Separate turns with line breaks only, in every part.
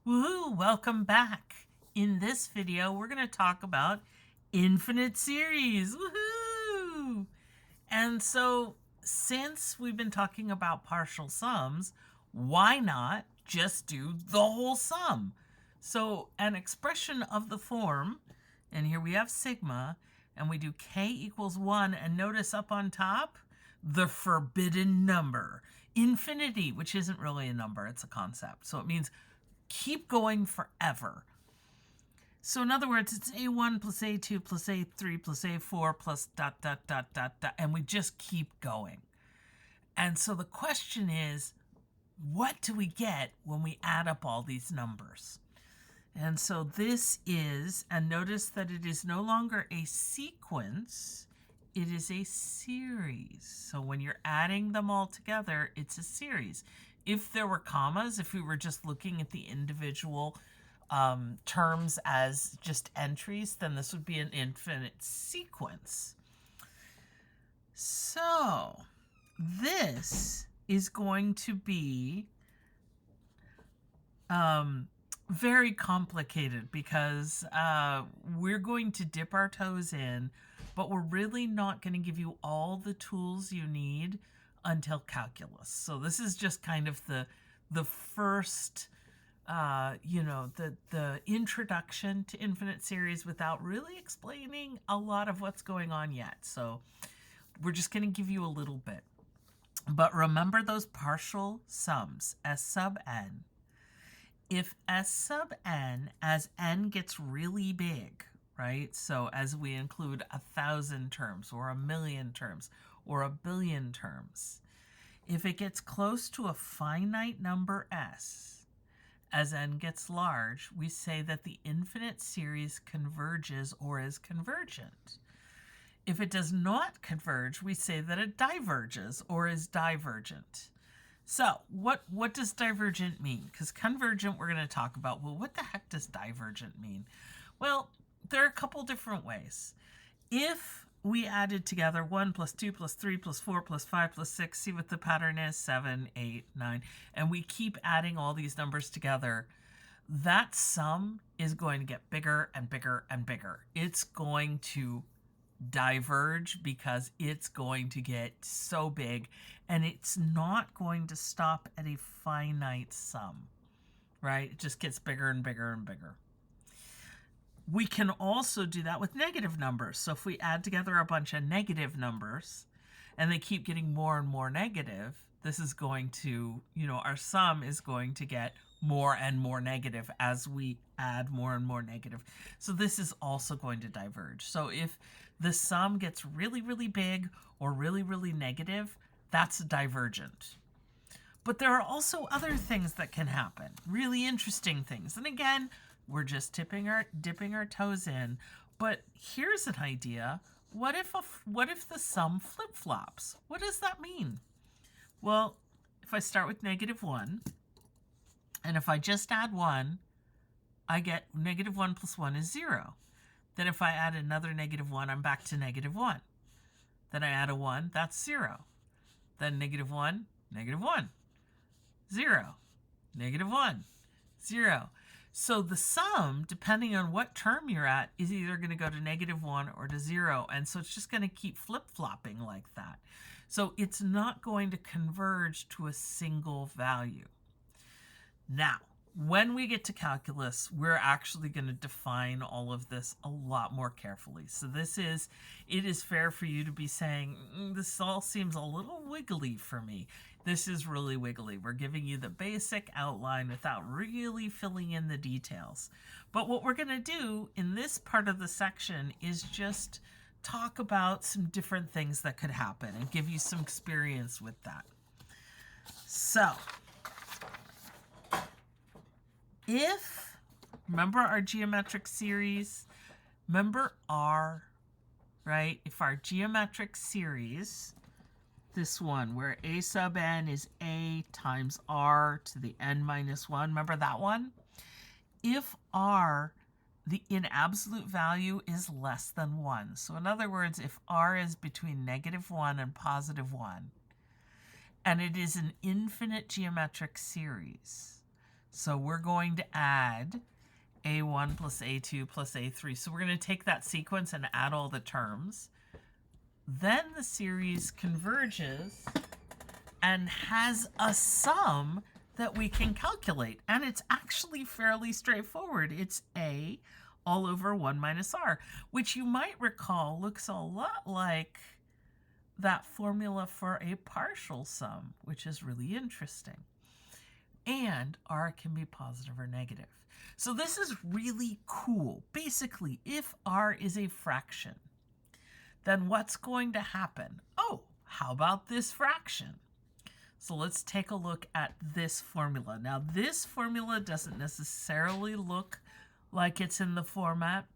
Woohoo! Welcome back. In this video, we're going to talk about infinite series. Woohoo! And so, since we've been talking about partial sums, why not just do the whole sum? So, an expression of the form, and here we have sigma, and we do k equals 1, and notice up on top, the forbidden number. Infinity, which isn't really a number, it's a concept. So it means keep going forever. So in other words, it's A1 plus A2 plus A3 plus A4 plus ... and we just keep going. And so the question is, what do we get when we add up all these numbers? And so this is, and notice that it is no longer a sequence, it is a series. So when you're adding them all together, it's a series. If there were commas, if we were just looking at the individual terms as just entries, then this would be an infinite sequence. So this is going to be very complicated because we're going to dip our toes in, but we're really not going to give you all the tools you need until calculus. So this is just kind of the first, the introduction to infinite series without really explaining a lot of what's going on yet. So we're just going to give you a little bit. But remember those partial sums, S sub n. If S sub n, as n gets really big, right? So as we include 1,000 terms or 1,000,000 terms or 1,000,000,000 terms, if it gets close to a finite number s, as n gets large, we say that the infinite series converges or is convergent. If it does not converge, we say that it diverges or is divergent. So what does divergent mean? Because convergent we're going to talk about. Well, what the heck does divergent mean? Well, there are a couple different ways. If we added together 1 plus 2 plus 3 plus 4 plus 5 plus 6, see what the pattern is? 7, 8, 9. And we keep adding all these numbers together. That sum is going to get bigger and bigger and bigger. It's going to diverge because it's going to get so big and it's not going to stop at a finite sum, right? It just gets bigger and bigger and bigger. We can also do that with negative numbers. So if we add together a bunch of negative numbers and they keep getting more and more negative, this is going to, our sum is going to get more and more negative as we add more and more negative. So this is also going to diverge. So if the sum gets really, really big or really, really negative, that's divergent. But there are also other things that can happen, really interesting things. And again, we're just dipping our toes in. But here's an idea. What if the sum flip-flops? What does that mean? Well, if I start with -1, and if I just add 1, I get -1 plus 1 is 0. Then if I add another -1, I'm back to -1. Then I add a 1, that's 0. Then -1, -1, 0, -1, 0. So the sum, depending on what term you're at, is either going to go to -1 or to 0. And so it's just going to keep flip-flopping like that. So it's not going to converge to a single value. Now, when we get to calculus, we're actually going to define all of this a lot more carefully. So it is fair for you to be saying, this all seems a little wiggly for me. This is really wiggly. We're giving you the basic outline without really filling in the details. But what we're going to do in this part of the section is just talk about some different things that could happen and give you some experience with that. So remember our geometric series, remember R, right? If our geometric series, this one where a sub n is a times r to the n minus 1, remember that one? If r, in absolute value, is less than 1, so in other words, if r is between -1 and +1, and it is an infinite geometric series, So we're going to add a1 plus a2 plus a3. So we're going to take that sequence and add all the terms. Then the series converges and has a sum that we can calculate. And it's actually fairly straightforward. It's a all over 1 minus r, which you might recall looks a lot like that formula for a partial sum, which is really interesting. And r can be positive or negative. So this is really cool. Basically, if r is a fraction, then what's going to happen? Oh, how about this fraction? So let's take a look at this formula. Now, this formula doesn't necessarily look like it's in the format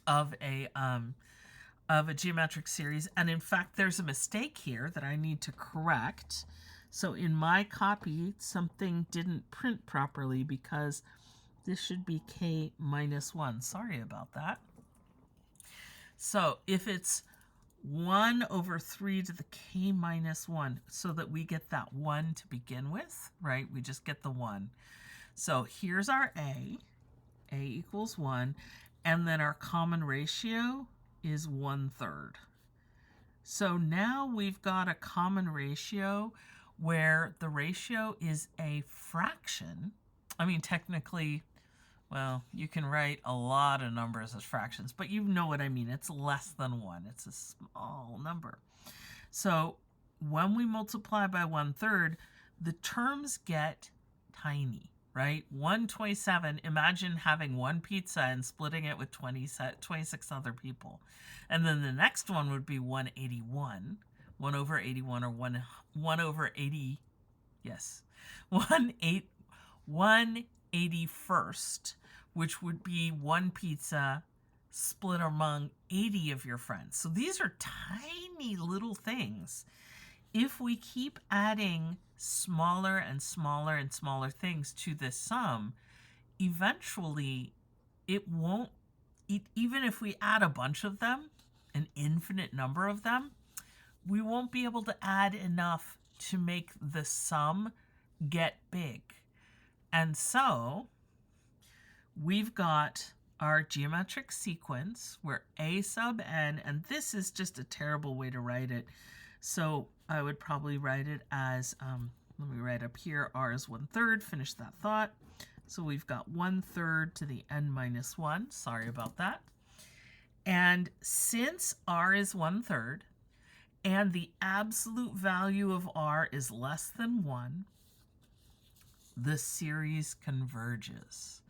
of a geometric series. And in fact, there's a mistake here that I need to correct. So in my copy, something didn't print properly because this should be k minus 1. Sorry about that. So if it's 1 over 3 to the k minus 1, so that we get that 1 to begin with, right? We just get the 1. So here's our a equals 1, and then our common ratio is 1/3. So now we've got a common ratio where the ratio is a fraction. I mean, technically, well, you can write a lot of numbers as fractions, but you know what I mean. It's less than 1. It's a small number. So when we multiply by 1/3, the terms get tiny, right? 127, imagine having one pizza and splitting it with 26 other people. And then the next one would be 181, 1 over 81, or 1 over 80, yes, 181st, which would be one pizza split among 80 of your friends. So these are tiny little things. If we keep adding smaller and smaller and smaller things to this sum, eventually it won't, even if we add a bunch of them, an infinite number of them, we won't be able to add enough to make the sum get big. And so we've got our geometric sequence where a sub n, and this is just a terrible way to write it. So I would probably write it as, let me write up here, r is 1/3, finish that thought. So we've got 1/3 to the n minus 1, sorry about that. And since r is 1/3, and the absolute value of r is less than 1, the series converges.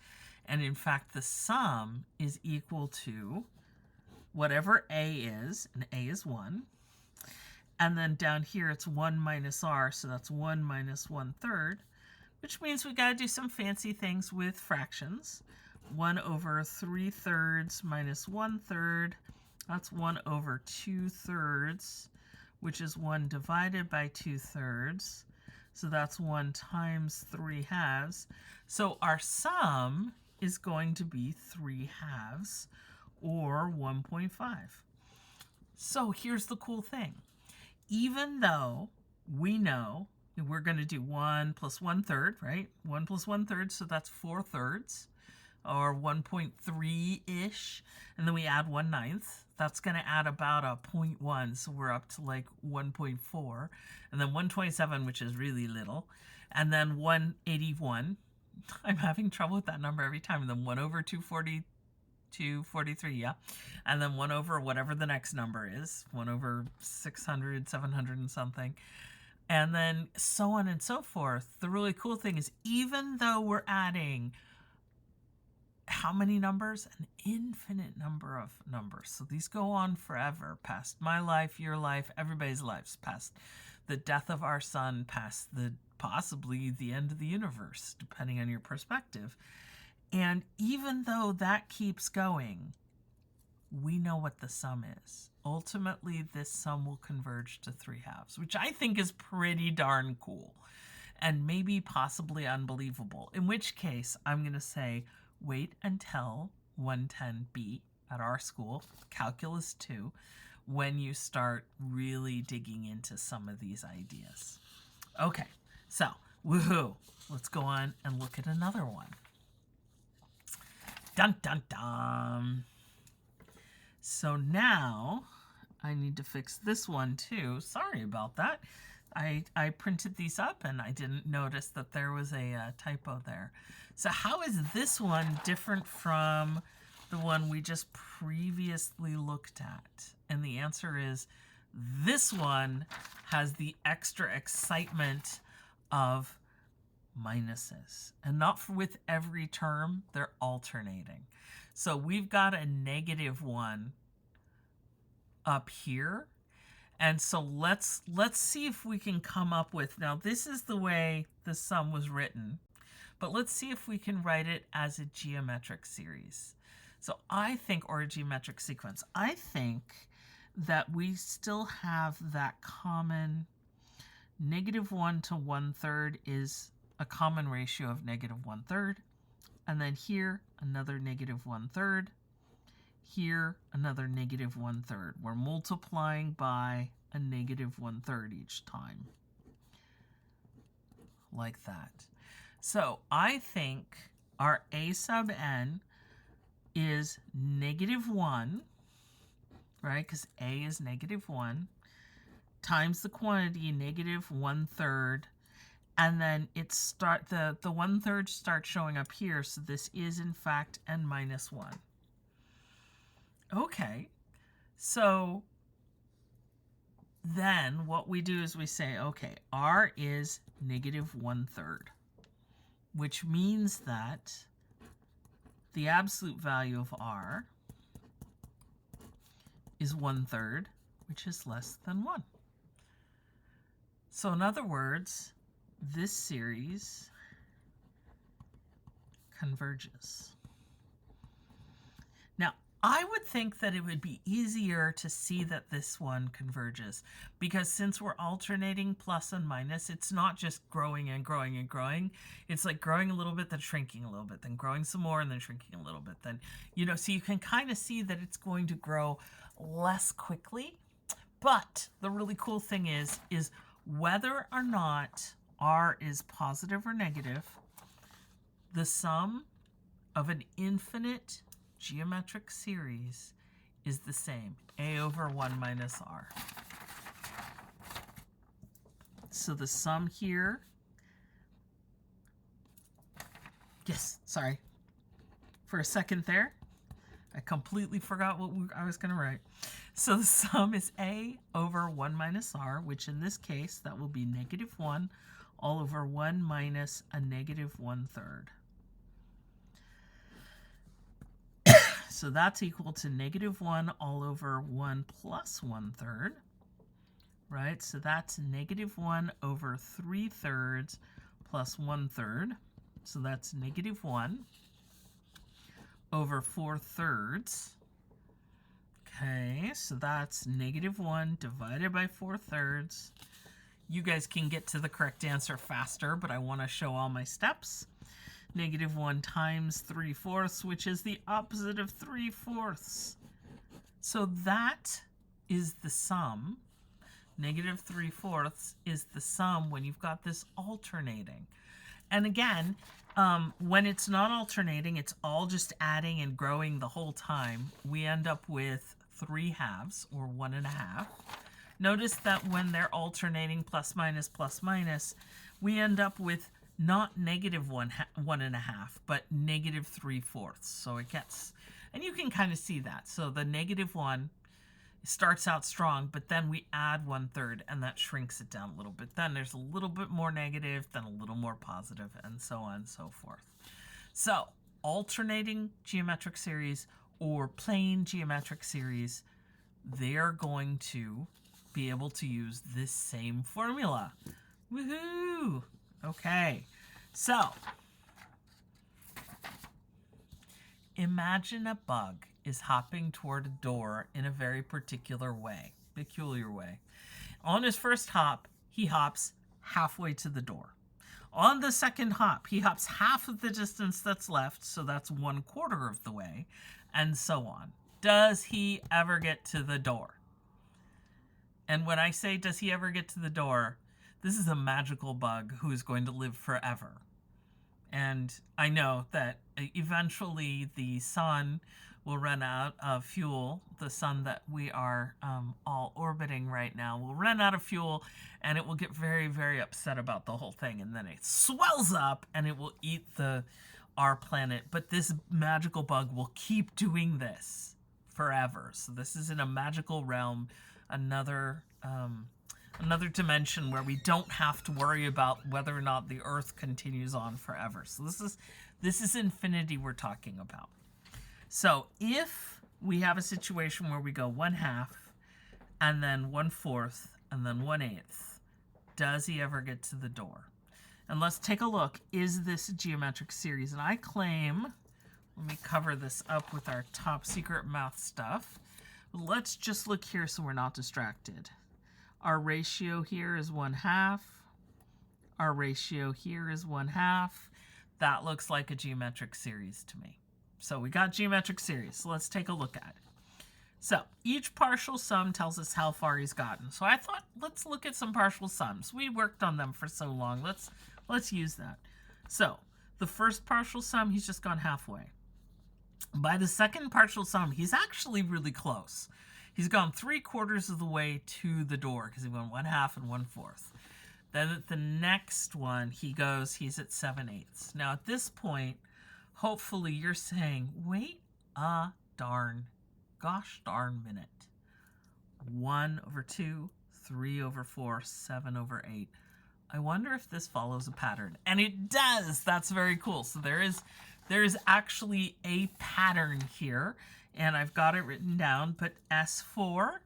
And in fact, the sum is equal to whatever a is, and a is 1. And then down here, it's 1 minus r, so that's 1 minus 1/3, which means we got to do some fancy things with fractions. 1 over 3/3 minus 1/3, that's 1 over 2/3, which is 1 divided by 2/3. So that's 1 times 3/2. So our sum is going to be 3/2, or 1.5. So here's the cool thing. Even though we know we're going to do 1 plus 1/3, right? 1 plus 1/3, so that's 4/3, or 1.3-ish. And then we add 1/9. That's going to add about a 0.1, so we're up to like 1.4. And then 127, which is really little. And then 181. I'm having trouble with that number every time. And then 1 over 243, yeah. And then 1 over whatever the next number is. 1 over 600, 700 and something. And then so on and so forth. The really cool thing is, even though we're adding how many numbers? An infinite number of numbers. So these go on forever, past my life, your life, everybody's lives, past the death of our sun, past possibly the end of the universe, depending on your perspective. And even though that keeps going, we know what the sum is. Ultimately, this sum will converge to 3/2, which I think is pretty darn cool and maybe possibly unbelievable. In which case, I'm going to say, wait until 110B at our school, Calculus 2, when you start really digging into some of these ideas. Okay, so Woohoo! Let's go on and look at another one. Dun dun dun. So now I need to fix this one too. Sorry about that. I printed these up and I didn't notice that there was a typo there. So how is this one different from the one we just previously looked at? And the answer is this one has the extra excitement of minuses. And not with every term, they're alternating. So we've got a negative one up here. And so let's see if we can come up with, now this is the way the sum was written, but let's see if we can write it as a geometric series. So I think, or a geometric sequence, I think that we still have that common -1 to 1/3 is a common ratio of -1/3. And then here, another -1/3. Here, another -1/3. We're multiplying by a -1/3 each time. Like that. So I think our a sub n is -1, right? Because a is -1, times the quantity -1/3. And then the 1/3 starts showing up here. So this is in fact n minus 1. Okay, so then what we do is we say, okay, r is -1/3, which means that the absolute value of r is 1/3, which is less than 1. So in other words, this series converges. Now, I would think that it would be easier to see that this one converges, because since we're alternating plus and minus, it's not just growing and growing and growing. It's like growing a little bit, then shrinking a little bit, then growing some more, and then shrinking a little bit. Then, so you can kind of see that it's going to grow less quickly. But the really cool thing is whether or not r is positive or negative, the sum of an infinite geometric series is the same, a over 1 minus r. So the sum here, yes, sorry, for a second there, I completely forgot what I was going to write. So the sum is a over 1 minus r, which in this case, that will be -1 all over 1 minus a -1/3. So that's equal to -1 all over 1 plus 1/3, right? So that's -1 over 3/3 plus 1/3. So that's -1 over 4/3. Okay, so that's -1 divided by 4/3. You guys can get to the correct answer faster, but I want to show all my steps. -1 times 3/4, which is the opposite of 3/4. So that is the sum. -3/4 is the sum when you've got this alternating. And again, when it's not alternating, it's all just adding and growing the whole time. We end up with 3/2 or 1.5. Notice that when they're alternating plus minus, we end up with not -1.5, but -3/4. So it gets, and you can kind of see that. So the -1 starts out strong, but then we add 1/3 and that shrinks it down a little bit. Then there's a little bit more negative, then a little more positive, and so on and so forth. So alternating geometric series or plain geometric series, they're going to be able to use this same formula. Woohoo! Okay, so imagine a bug is hopping toward a door in a very peculiar way. On his first hop, he hops halfway to the door. On the second hop, he hops half of the distance that's left, so that's 1/4 of the way, and so on. Does he ever get to the door? And when I say does he ever get to the door, This is a magical bug who is going to live forever. And I know that eventually the sun will run out of fuel. The sun that we are all orbiting right now will run out of fuel, and it will get very, very upset about the whole thing. And then it swells up and it will eat our planet. But this magical bug will keep doing this forever. So this is in a magical realm, another dimension where we don't have to worry about whether or not the Earth continues on forever. So this is infinity we're talking about. So if we have a situation where we go 1/2 and then 1/4 and then 1/8, does he ever get to the door? And let's take a look. Is this a geometric series? And I claim, let me cover this up with our top secret math stuff. Let's just look here so we're not distracted. Our ratio here is 1/2. Our ratio here is 1/2. That looks like a geometric series to me. So we got geometric series. So let's take a look at it. So each partial sum tells us how far he's gotten. So I thought, let's look at some partial sums. We worked on them for so long. Let's use that. So the first partial sum, he's just gone halfway. By the second partial sum, he's actually really close. He's gone 3/4 of the way to the door because he went 1/2 and 1/4. Then at the next one, he's at 7/8. Now at this point, hopefully you're saying, wait a gosh darn minute. 1/2, 3/4, 7/8. I wonder if this follows a pattern. And it does. That's very cool. So there is actually a pattern here. And I've got it written down, but S4,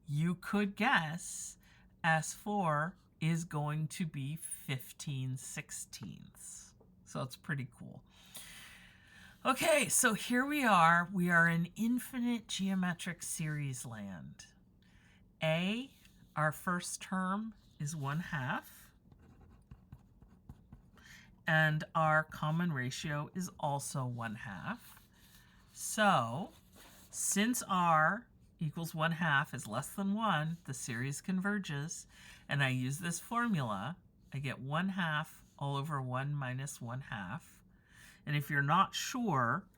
you could guess, S4 is going to be 15/16. So it's pretty cool. Okay, so here we are. We are in infinite geometric series land. A, our first term, is 1/2. And our common ratio is also 1/2. So, since r equals 1/2 is less than 1, the series converges, and I use this formula, I get 1/2 all over 1 minus 1/2. And if you're not sure,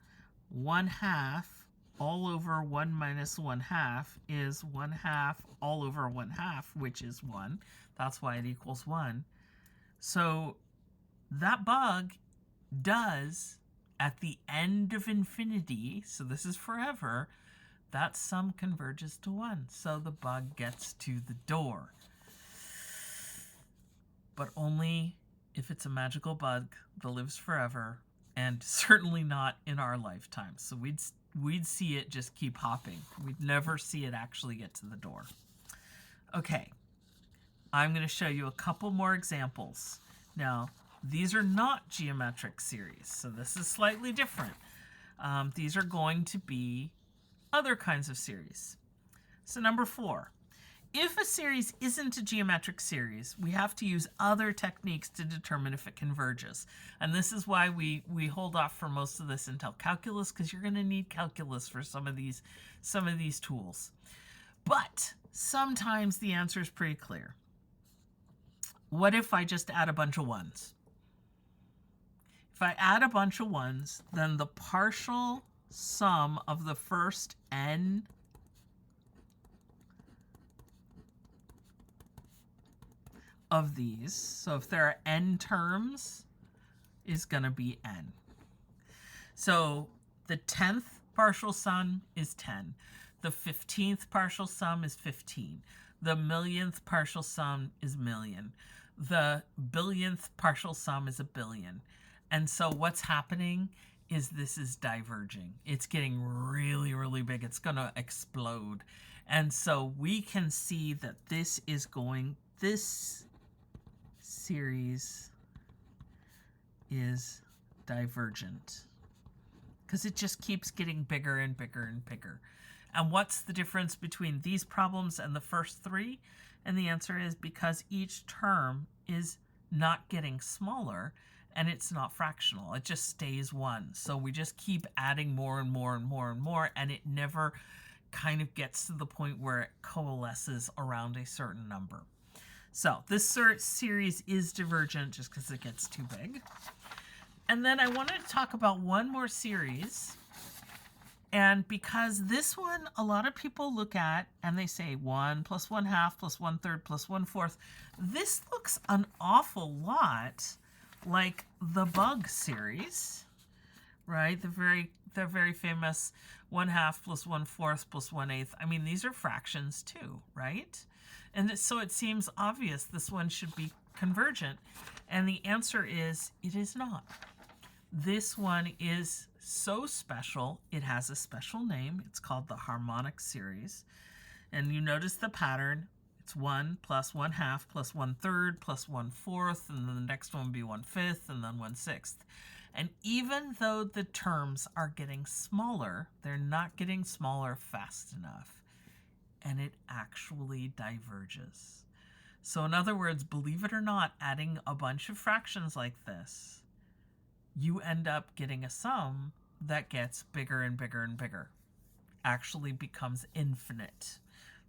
1/2 all over 1 minus 1/2 is 1/2 all over 1/2, which is 1. That's why it equals 1. So that bug does, at the end of infinity, so this is forever, that sum converges to 1. So the bug gets to the door. But only if it's a magical bug that lives forever, and certainly not in our lifetime. So we'd see it just keep hopping. We'd never see it actually get to the door. Okay, I'm going to show you a couple more examples. Now, these are not geometric series, so this is slightly different. These are going to be other kinds of series. So number 4, if a series isn't a geometric series, we have to use other techniques to determine if it converges. And this is why we hold off for most of this until calculus, because you're going to need calculus for some of these tools. But sometimes the answer is pretty clear. What if I just add a bunch of 1s? If I add a bunch of 1s, then the partial sum of the first n of these, so if there are n terms, is going to be n. So the 10th partial sum is 10. The 15th partial sum is 15. The millionth partial sum is million. The billionth partial sum is a billion. And so what's happening is this is diverging. It's getting really, really big. It's going to explode. And so we can see that this series is divergent because it just keeps getting bigger and bigger and bigger. And what's the difference between these problems and the first 3? And the answer is because each term is not getting smaller and it's not fractional. It just stays 1. So we just keep adding more and more and more and more, and it never kind of gets to the point where it coalesces around a certain number. So this series is divergent just because it gets too big. And then I wanted to talk about one more series. And because this one, a lot of people look at and they say 1 plus 1/2 plus 1/3 plus 1/4. This looks an awful lot like the bug series, right? The very famous 1/2 plus 1/4 plus 1/8. I mean, these are fractions too, right? And so it seems obvious this one should be convergent. And the answer is it is not. This one is so special, it has a special name. It's called the harmonic series. And you notice the pattern. It's 1 plus 1/2 plus 1/3 plus 1/4, and then the next one will be 1/5, and then 1/6. And even though the terms are getting smaller, they're not getting smaller fast enough. And it actually diverges. So in other words, believe it or not, adding a bunch of fractions like this, you end up getting a sum that gets bigger and bigger and bigger. Actually becomes infinite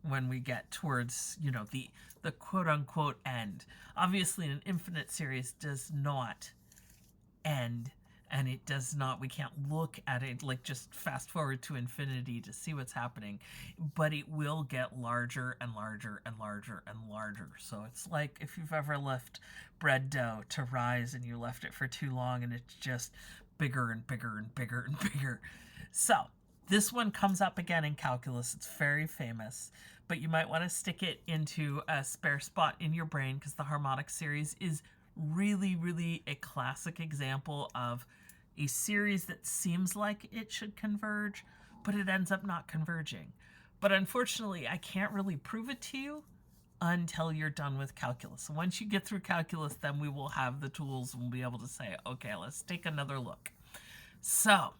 when we get towards, the quote-unquote end. Obviously, an infinite series does not end, and it does not, we can't look at it, like just fast forward to infinity to see what's happening, but it will get larger and larger and larger and larger. So it's like if you've ever left bread dough to rise and you left it for too long and it's just bigger and bigger and bigger and bigger. So this one comes up again in calculus. It's very famous, but you might want to stick it into a spare spot in your brain because the harmonic series is really, really a classic example of a series that seems like it should converge, but it ends up not converging. But unfortunately, I can't really prove it to you until you're done with calculus. So once you get through calculus, then we will have the tools and we'll be able to say, okay, let's take another look. So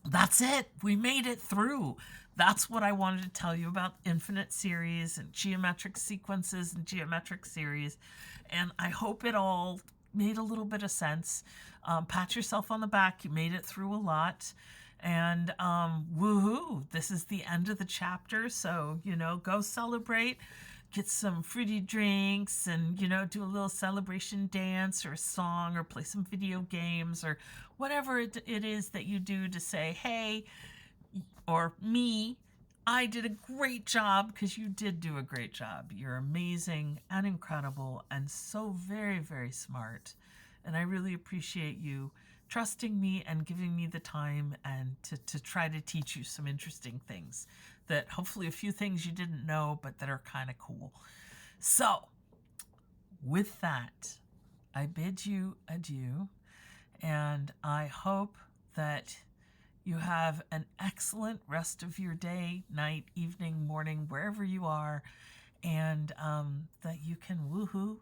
that's it. We made it through. That's what I wanted to tell you about infinite series and geometric sequences and geometric series. And I hope it all made a little bit of sense. Pat yourself on the back. You made it through a lot. And woohoo, this is the end of the chapter. So, go celebrate. Get some fruity drinks and, do a little celebration dance or a song or play some video games or whatever it is that you do to say, hey, or me, I did a great job, because you did do a great job. You're amazing and incredible and so very, very smart. And I really appreciate you trusting me and giving me the time and to try to teach you some interesting things that hopefully a few things you didn't know, but that are kind of cool. So with that, I bid you adieu, and I hope that you have an excellent rest of your day, night, evening, morning, wherever you are, and that you can woohoo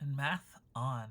and math on.